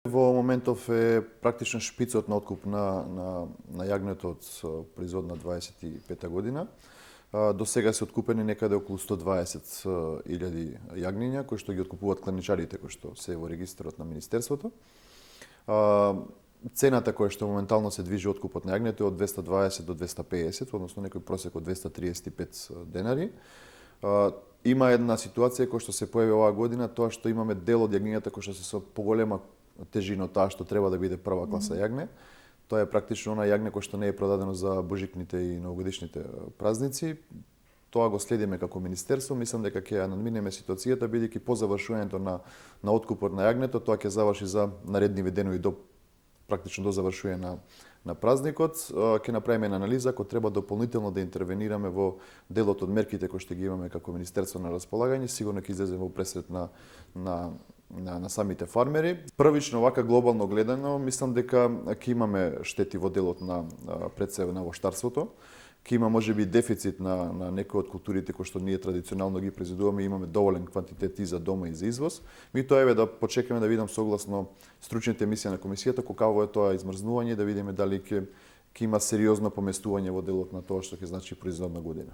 Во моментов е практично шпицот на откуп на јагнето од производна 25 година. До сега се откупени некаде околу 120.000 јагниња, кои што ги откупуваат кланичарите, кои што се во регистарот на Министерството. Цената која што моментално се движи откупот на јагнето е од 220 до 250, односно некој просек од 235 денари. Има една ситуација која што се појави оваа година, тоа што имаме дел од јагнињата кои што се со поголема тежина од таа што треба да биде прва класа јагне. Тоа е практично она јагне кој што не е продадено за божикните и новогодишните празници. Тоа го следиме како министерство, мислам дека ќе ја надминеме ситуацијата, бидејќи по завршувањето на откупот на јагнето, тоа ќе заврши за наредниви денови до практично до завршување на празникот. Ќе направиме една анализа ако треба дополнително да интервенираме во делот од мерките кои што ги имаме како министерство на располагање, сигурно ќе излеземе во пресрет на самите фармери. Првично вака глобално гледано, мислам дека ќе имаме штети во делот на пред себе на воштарството. Ќе има можеби дефицит на некои од културите кои што ние традиционално ги произведуваме, имаме доволен квантитет и за дома и за извоз. Ми тоа еве да почекаме да видам согласно стручните емисии на комисијата како е тоа измрзнување, да видиме дали ќе има сериозно поместување во делот на тоа што ќе значи производна година.